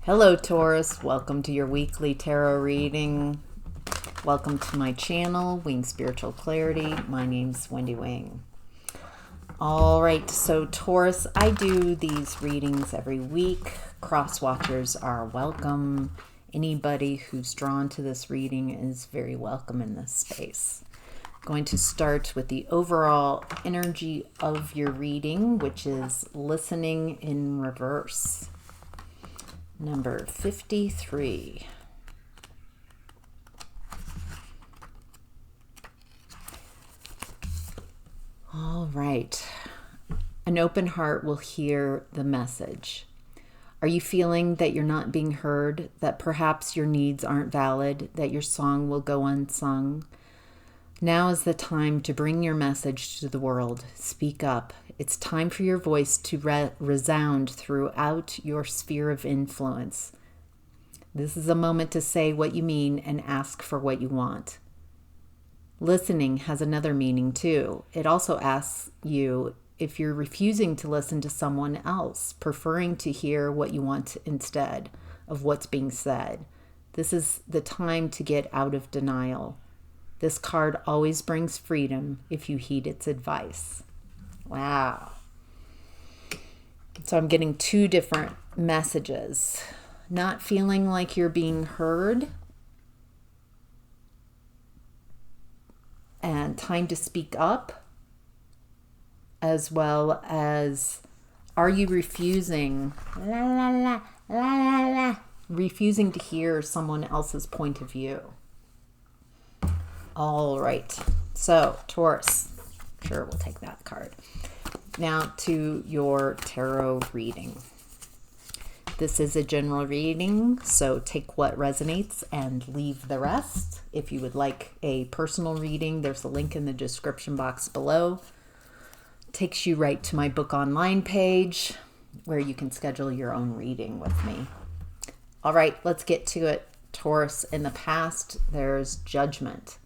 Hello Taurus, welcome to your weekly tarot reading. Welcome to my channel, Wing Spiritual Clarity. My name's Wendy Wing. All right, so Taurus, I do these readings every week. Cross watchers are welcome. Anybody who's drawn to this reading is very welcome in this space. I'm going to start with the overall energy of your reading, which is listening in reverse. Number 53. All right. An open heart will hear the message. Are you feeling that you're not being heard, that perhaps your needs aren't valid, that your song will go unsung? Now is the time to bring your message to the world. Speak up. It's time for your voice to resound throughout your sphere of influence. This is a moment to say what you mean and ask for what you want. Listening has another meaning too. It also asks you if you're refusing to listen to someone else, preferring to hear what you want instead of what's being said. This is the time to get out of denial. This card always brings freedom if you heed its advice. Wow. So I'm getting two different messages. Not feeling like you're being heard. And time to speak up. As well as, are you refusing? Refusing to hear someone else's point of view. All right, so Taurus, sure, we'll take that card. Now to your tarot reading. This is a general reading, so take what resonates and leave the rest. If you would like a personal reading, there's a link in the description box below. Takes you right to my book online page where you can schedule your own reading with me. All right, let's get to it. Taurus, in the past, there's judgment.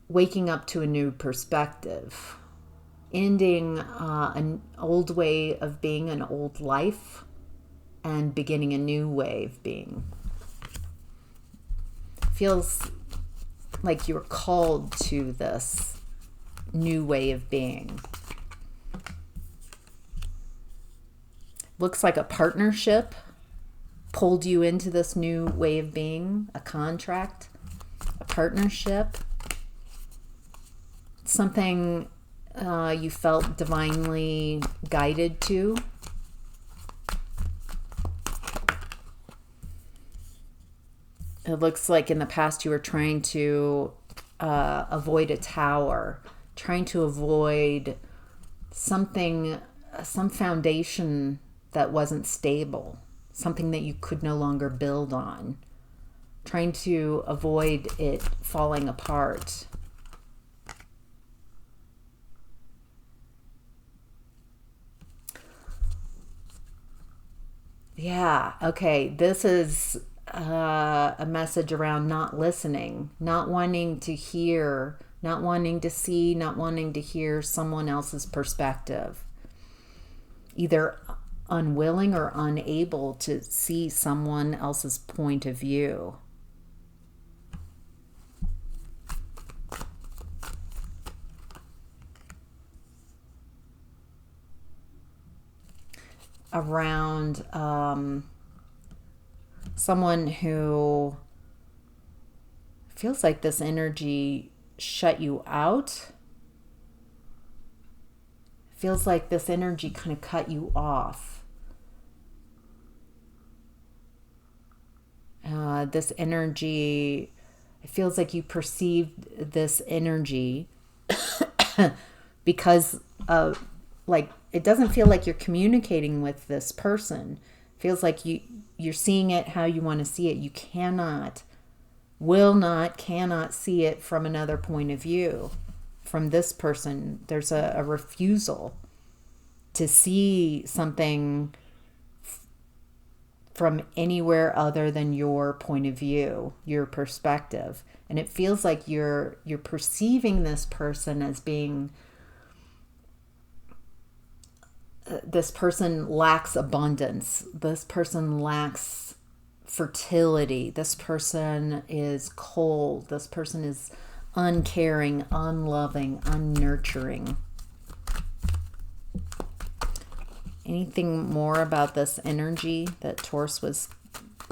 Waking up to a new perspective, ending an old way of being, an old life, and beginning a new way of being. Feels like you're called to this new way of being. Looks like a partnership pulled you into this new way of being, a contract, a partnership. Something you felt divinely guided to. It looks like in the past you were trying to avoid a tower, trying to avoid something, some foundation that wasn't stable, something that you could no longer build on, trying to avoid it falling apart. Yeah, okay, this is a message around not listening, not wanting to hear, not wanting to see, not wanting to hear someone else's perspective. Either unwilling or unable to see someone else's point of view. Around someone who feels like this energy shut you out. Feels like this energy kind of cut you off. This energy, it feels like you perceived this energy because of, like, it doesn't feel like you're communicating with this person. It feels like you're seeing it how you want to see it. You cannot see it from another point of view. From this person, there's a refusal to see something from anywhere other than your point of view, your perspective. And it feels like you're perceiving this person as being this person lacks abundance. This person lacks fertility. This person is cold. This person is uncaring, unloving, unnurturing. Anything more about this energy that Taurus was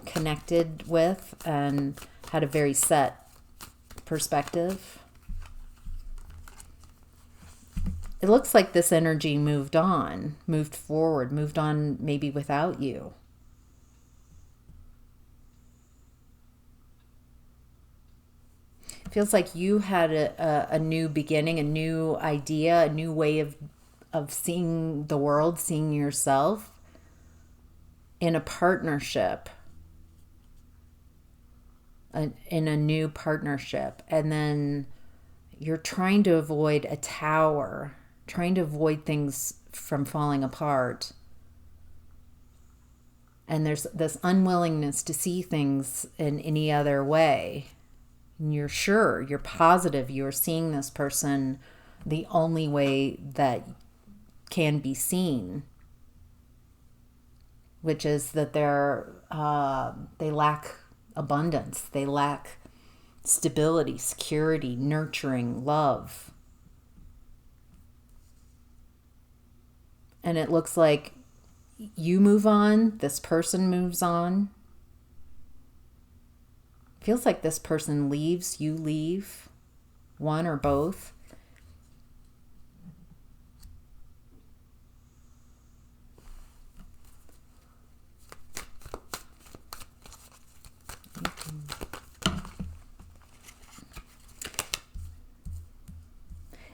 connected with and had a very set perspective? It looks like this energy moved on, moved forward, moved on maybe without you. It feels like you had a new beginning, a new idea, a new way of seeing the world, seeing yourself in a partnership, in a new partnership. And then you're trying to avoid a tower, trying to avoid things from falling apart. And there's this unwillingness to see things in any other way. And you're sure, you're positive, you're seeing this person the only way that can be seen, which is that they lack abundance, they lack stability, security, nurturing, love. And it looks like you move on, this person moves on. Feels like this person leaves, you leave, one or both.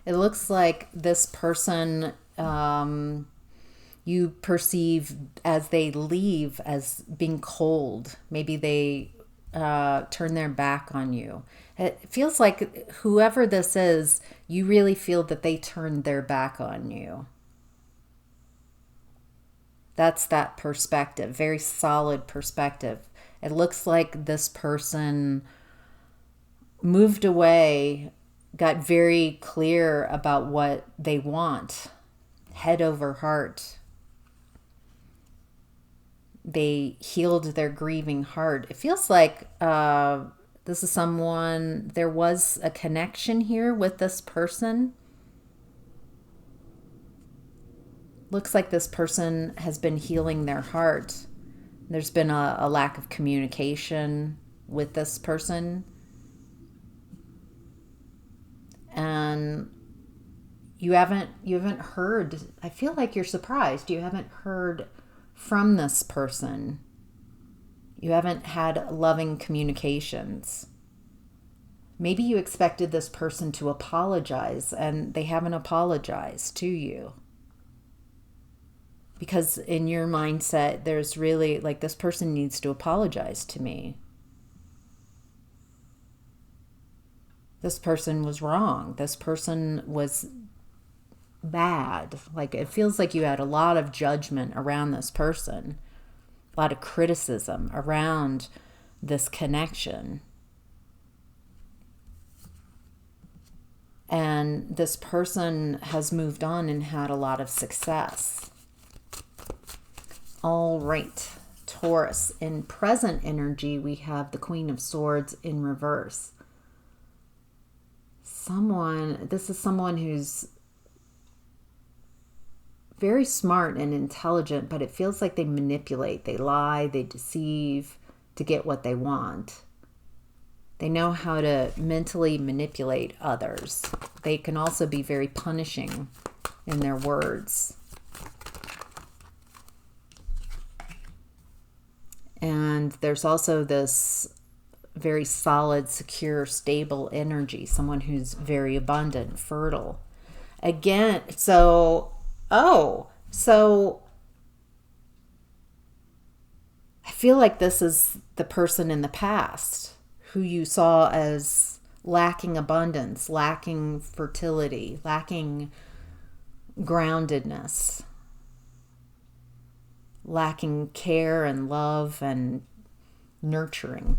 It looks like this person you perceive as they leave as being cold. Maybe they turn their back on you. It feels like whoever this is, you really feel that they turned their back on you. That's that perspective, very solid perspective. It looks like this person moved away, got very clear about what they want, head over heart. They healed their grieving heart. It feels like this is someone, there was a connection here with this person. Looks like this person has been healing their heart. There's been a lack of communication with this person. And you haven't heard, I feel like you're surprised. You haven't heard from this person. You haven't had loving communications. Maybe you expected this person to apologize and they haven't apologized to you. Because in your mindset, there's really like, this person needs to apologize to me. This person was wrong. This person was bad. Like, it feels like you had a lot of judgment around this person, a lot of criticism around this connection. And this person has moved on and had a lot of success. All right, Taurus. In present energy, we have the Queen of Swords in reverse. This is someone who's very smart and intelligent, but it feels like they manipulate, they lie, they deceive to get what they want. They know how to mentally manipulate others. They can also be very punishing in their words. And there's also this very solid, secure, stable energy, someone who's very abundant, fertile. Again, so I feel like this is the person in the past who you saw as lacking abundance, lacking fertility, lacking groundedness, lacking care and love and nurturing.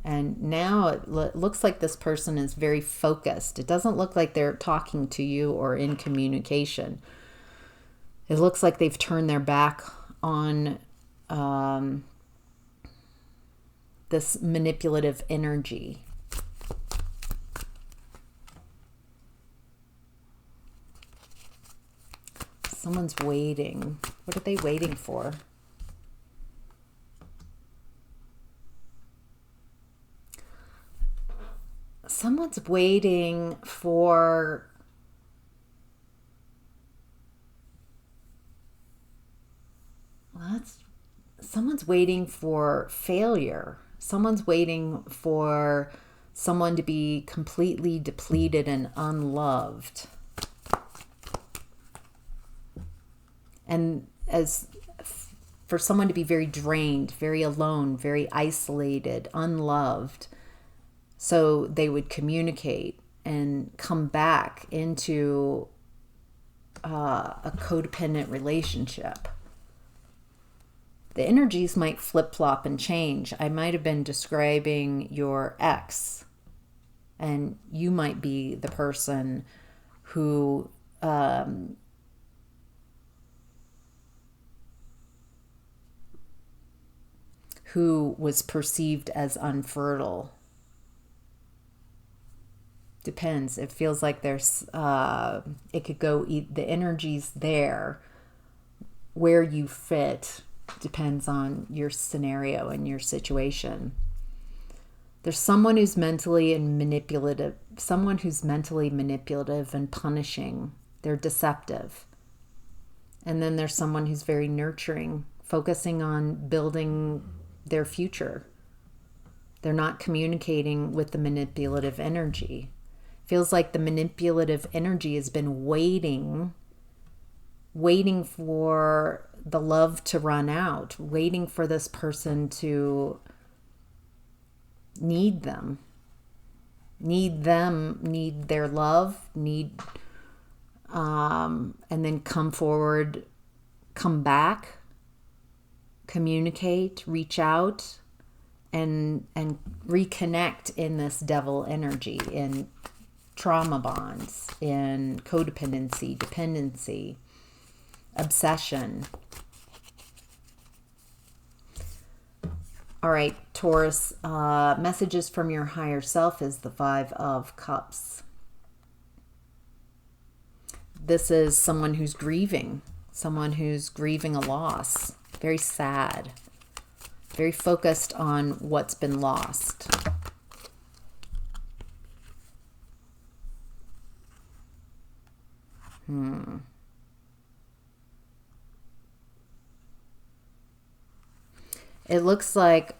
And now it looks like this person is very focused. It doesn't look like they're talking to you or in communication. It looks like they've turned their back on this manipulative energy. Someone's waiting. What are they waiting for? Someone's waiting for someone's waiting for failure. Someone's waiting for someone to be completely depleted and unloved. And for someone to be very drained, very alone, very isolated, unloved, so they would communicate and come back into a codependent relationship. The energies might flip-flop and change. I might have been describing your ex, and you might be the person who was perceived as unfertile. Depends. It feels like there's, it could go, the energy's there. Where you fit depends on your scenario and your situation. There's someone who's mentally manipulative and punishing. They're deceptive. And then there's someone who's very nurturing, focusing on building their future. They're not communicating with the manipulative energy. Feels like the manipulative energy has been waiting for the love to run out, waiting for this person to need them, need their love, and then come forward, come back, communicate, reach out, and reconnect in this devil energy, in trauma bonds, in codependency, dependency, obsession. All right, Taurus, messages from your higher self is the Five of Cups. This is someone who's grieving a loss, very sad, very focused on what's been lost. It looks like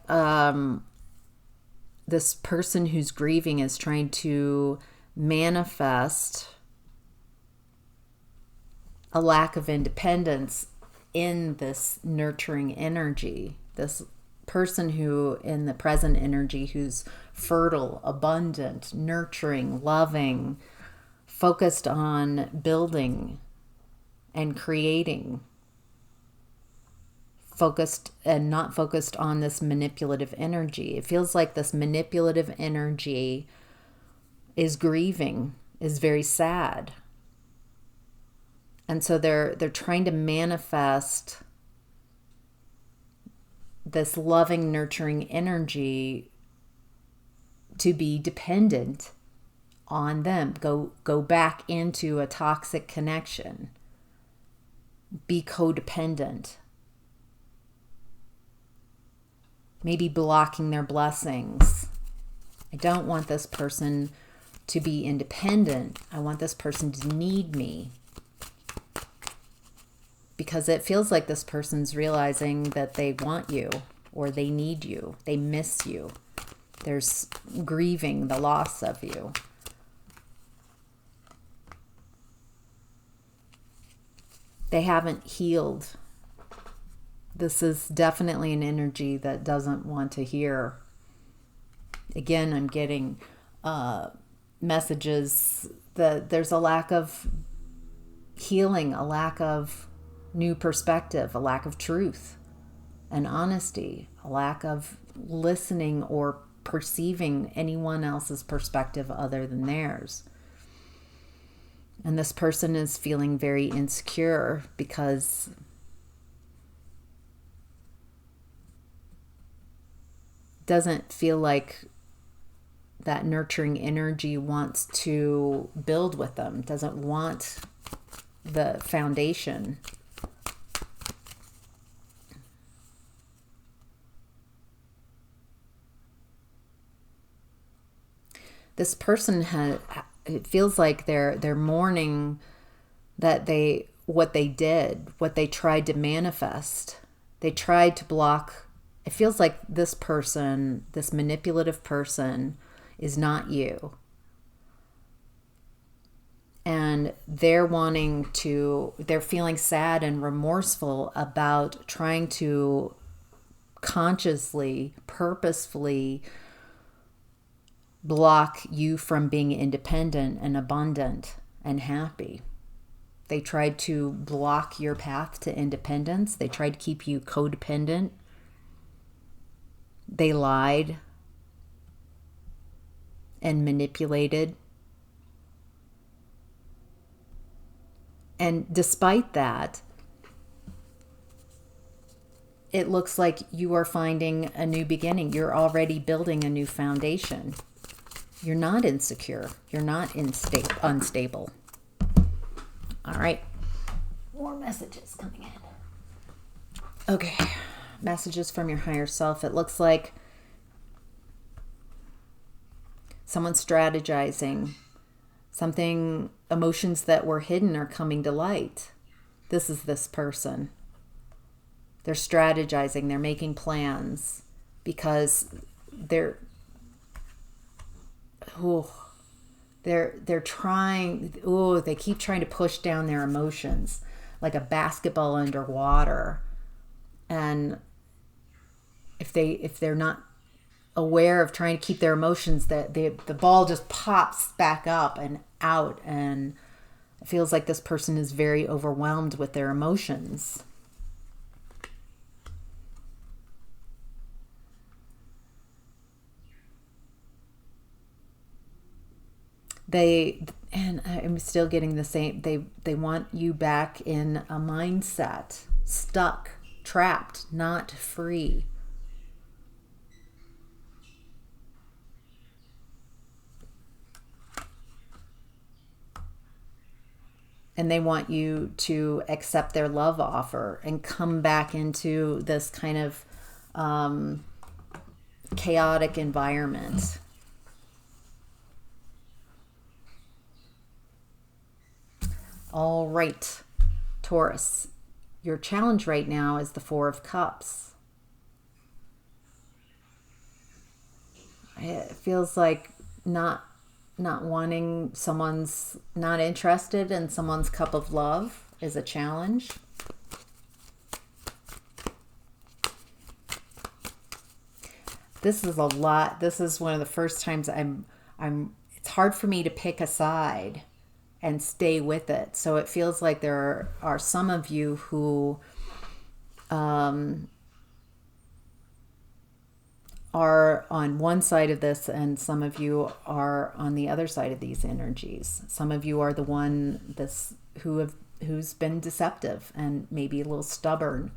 this person who's grieving is trying to manifest a lack of independence in this nurturing energy. This person who, in the present energy, who's fertile, abundant, nurturing, loving, focused on building and creating, focused and not focused on this manipulative energy. It feels like this manipulative energy is grieving, is very sad. And so they're trying to manifest this loving, nurturing energy to be dependent on them. Go back into a toxic connection. Be codependent. Maybe blocking their blessings. I don't want this person to be independent. I want this person to need me. Because it feels like this person's realizing that they want you, or they need you. They miss you. There's grieving the loss of you. They haven't healed. This is definitely an energy that doesn't want to hear. Again, I'm getting messages that there's a lack of healing, a lack of new perspective, a lack of truth and honesty, a lack of listening or perceiving anyone else's perspective other than theirs. And this person is feeling very insecure because doesn't feel like that nurturing energy wants to build with them, doesn't want the foundation. This person it feels like they're mourning that what they did, what they tried to manifest. They tried to block. It feels like this person, this manipulative person, is not you. And they're feeling sad and remorseful about trying to consciously, purposefully block you from being independent and abundant and happy. They tried to block your path to independence. They tried to keep you codependent. They lied and manipulated. And despite that, it looks like you are finding a new beginning. You're already building a new foundation. You're not insecure. You're not unstable. All right. More messages coming in. Okay. Messages from your higher self. It looks like someone's strategizing. Emotions that were hidden are coming to light. This is this person. They're strategizing. They're making plans because they're trying, they keep trying to push down their emotions like a basketball underwater. And if they're not aware of trying to keep their emotions, that the ball just pops back up and out, and it feels like this person is very overwhelmed with their emotions. And I'm still getting the same, they want you back in a mindset, stuck, trapped, not free. And they want you to accept their love offer and come back into this kind of chaotic environment. All right, Taurus, your challenge right now is the Four of Cups. It feels like not wanting someone's, not interested in someone's cup of love is a challenge. This is a lot. This is one of the first times it's hard for me to pick a side and stay with it. So it feels like there are some of you who are on one side of this, and some of you are on the other side of these energies. Some of you are the one who's been deceptive and maybe a little stubborn,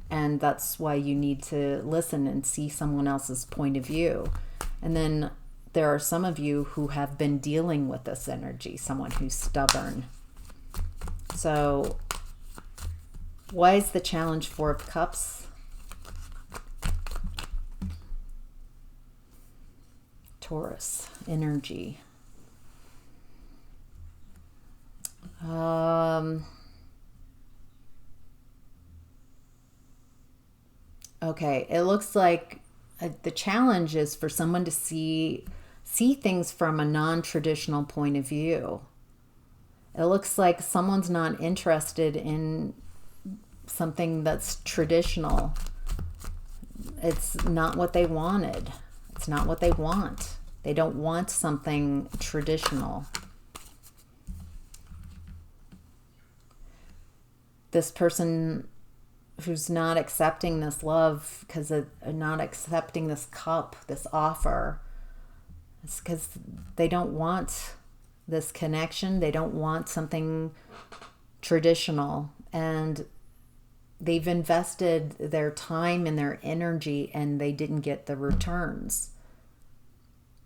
and that's why you need to listen and see someone else's point of view. And then there are some of you who have been dealing with this energy, someone who's stubborn. So why is the challenge Four of Cups? Taurus energy. Okay, it looks like the challenge is for someone to see things from a non-traditional point of view. It looks like someone's not interested in something that's traditional. It's not what they wanted. It's not what they want. They don't want something traditional. This person who's not accepting this love because of not accepting this cup, this offer, it's because they don't want this connection. They don't want something traditional, and they've invested their time and their energy, and they didn't get the returns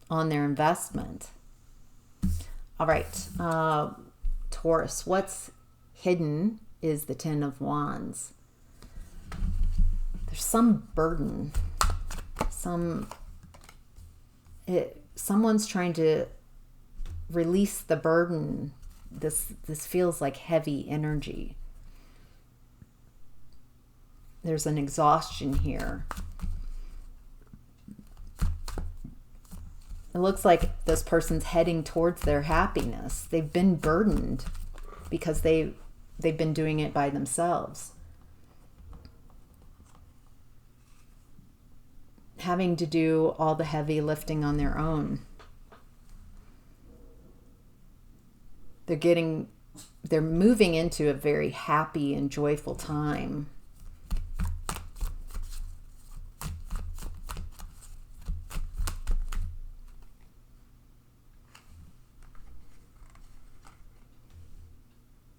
on their investment. All right, Taurus, what's hidden is the Ten of Wands. There's some burden, someone's trying to release the burden. This feels like heavy energy. There's an exhaustion here. It looks like this person's heading towards their happiness. They've been burdened because they've been doing it by themselves. Having to do all the heavy lifting on their own. They're moving into a very happy and joyful time.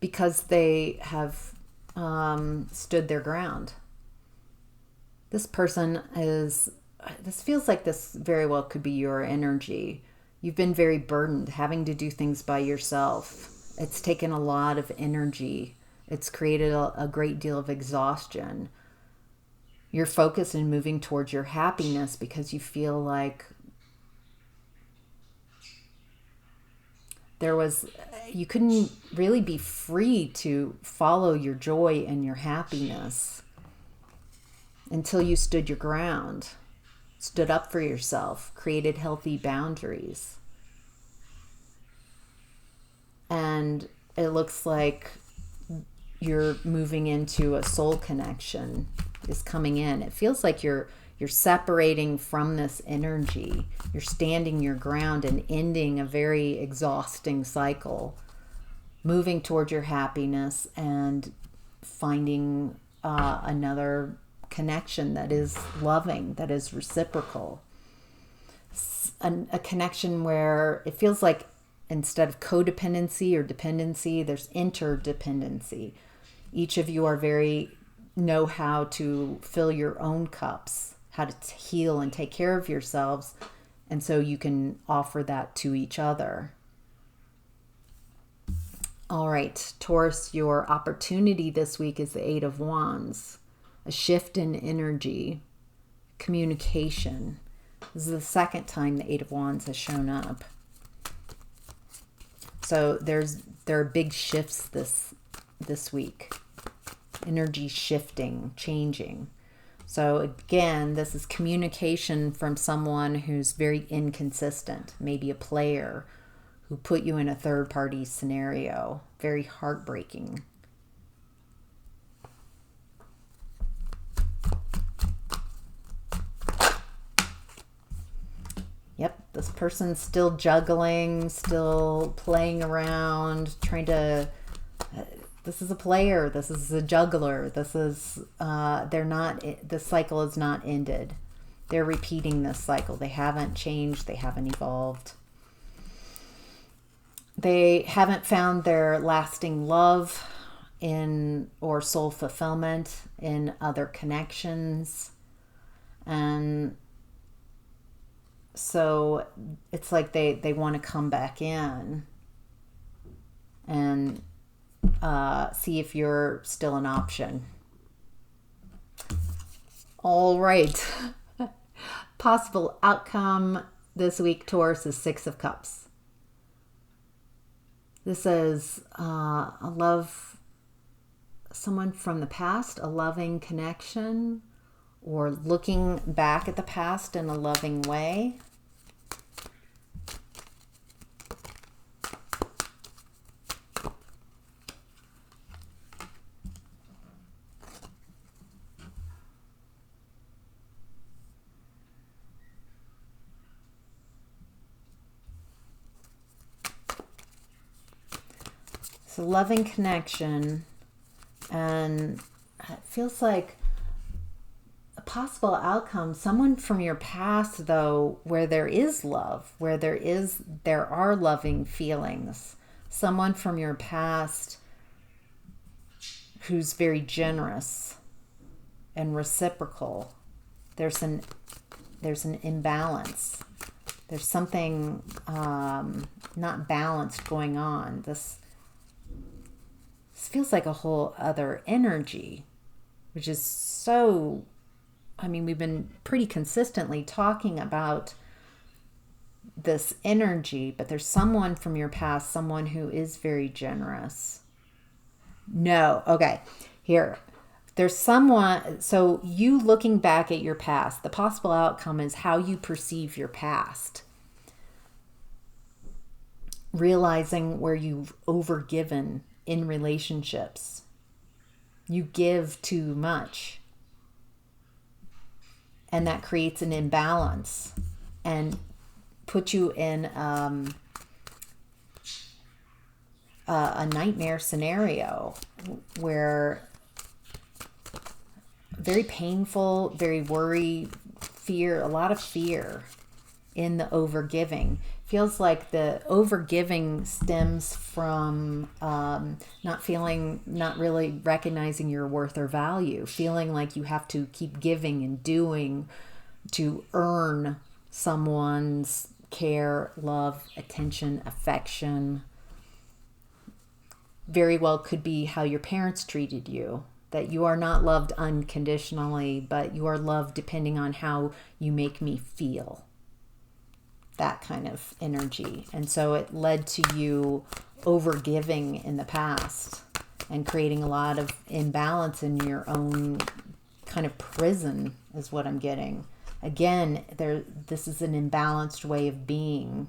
Because they have stood their ground. This person this feels like this very well could be your energy. You've been very burdened, having to do things by yourself. It's taken a lot of energy. It's created a great deal of exhaustion. You're focused and moving towards your happiness because you feel like you couldn't really be free to follow your joy and your happiness until you stood your ground, stood up for yourself, created healthy boundaries. And it looks like you're moving into a soul connection is coming in. It feels like you're separating from this energy. You're standing your ground and ending a very exhausting cycle, moving toward your happiness and finding another connection that is loving, that is reciprocal. A connection where it feels like instead of codependency or dependency, there's interdependency. Each of you know how to fill your own cups, how to heal and take care of yourselves, and so you can offer that to each other. All right, Taurus, your opportunity this week is the Eight of Wands, a shift in energy, communication. This is the second time the Eight of Wands has shown up. So there are big shifts this week. Energy shifting, changing. So again, this is communication from someone who's very inconsistent, maybe a player who put you in a third-party scenario. Very heartbreaking. Yep, this person's still juggling, still playing around, trying to... This is a player. This is a juggler. This is... this cycle is not ended. They're repeating this cycle. They haven't changed. They haven't evolved. They haven't found their lasting love or soul fulfillment in other connections. And so it's like they want to come back in and see if you're still an option. All right. Possible outcome this week, Taurus, is Six of Cups. This is someone from the past, a loving connection, or looking back at the past in a loving way. So loving connection, and it feels like a possible outcome, someone from your past, though, where there is love, where there are loving feelings, someone from your past who's very generous and reciprocal. There's an imbalance. There's something not balanced going on. This feels like a whole other energy, which is so, I mean, we've been pretty consistently talking about this energy, but there's someone from your past, someone who is very generous. No, okay, here. There's someone, so you looking back at your past, the possible outcome is how you perceive your past. Realizing where you've overgiven in relationships. You give too much. And that creates an imbalance and puts you in a nightmare scenario where very painful, very worry, fear, a lot of fear in the overgiving. Feels like the overgiving stems from not really recognizing your worth or value, feeling like you have to keep giving and doing to earn someone's care, love, attention, affection. Very well could be how your parents treated you. That you are not loved unconditionally, but you are loved depending on how you make me feel. That kind of energy. And so it led to you overgiving in the past and creating a lot of imbalance in your own kind of prison is what I'm getting. Again, this is an imbalanced way of being.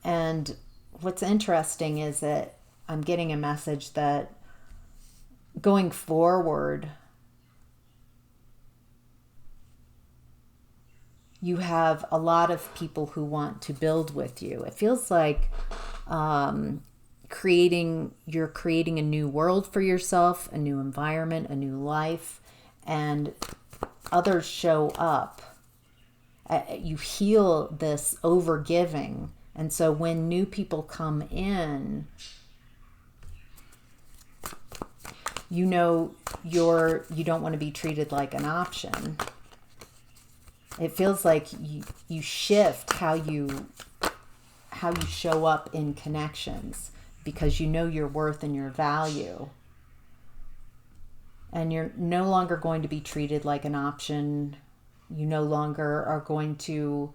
And what's interesting is that I'm getting a message that going forward, you have a lot of people who want to build with you. It feels like you're creating a new world for yourself, a new environment, a new life, and others show up. You heal this overgiving. And so when new people come in, you know you don't want to be treated like an option. It feels like you shift how you show up in connections because you know your worth and your value. And you're no longer going to be treated like an option. You no longer are going to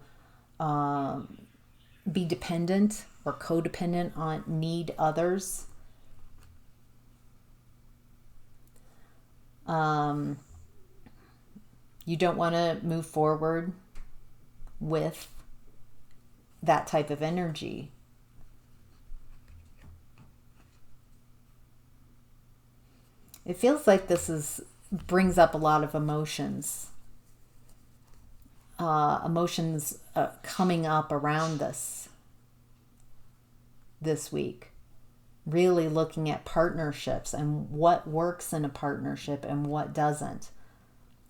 be dependent or codependent on need others. You don't want to move forward with that type of energy. It feels like this brings up a lot of emotions. Emotions coming up around this week. Really looking at partnerships and what works in a partnership and what doesn't.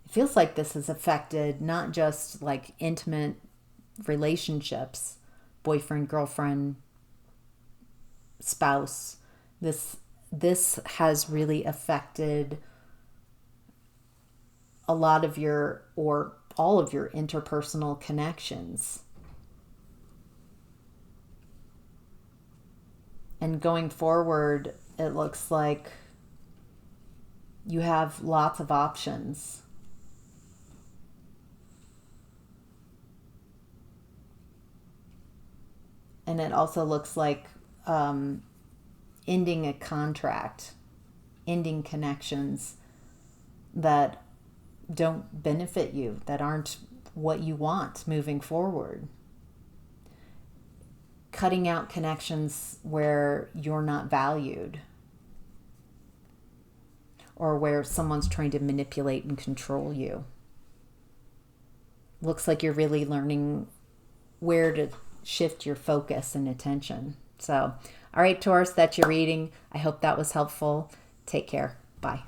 It feels like this has affected not just like intimate relationships, boyfriend, girlfriend, spouse. This has really affected a lot of your, or all of your interpersonal connections. And going forward, it looks like you have lots of options. And it also looks like ending a contract, ending connections that don't benefit you, that aren't what you want moving forward. Cutting out connections where you're not valued or where someone's trying to manipulate and control you. Looks like you're really learning where to shift your focus and attention. So, all right, Taurus, that's your reading. I hope that was helpful. Take care. Bye.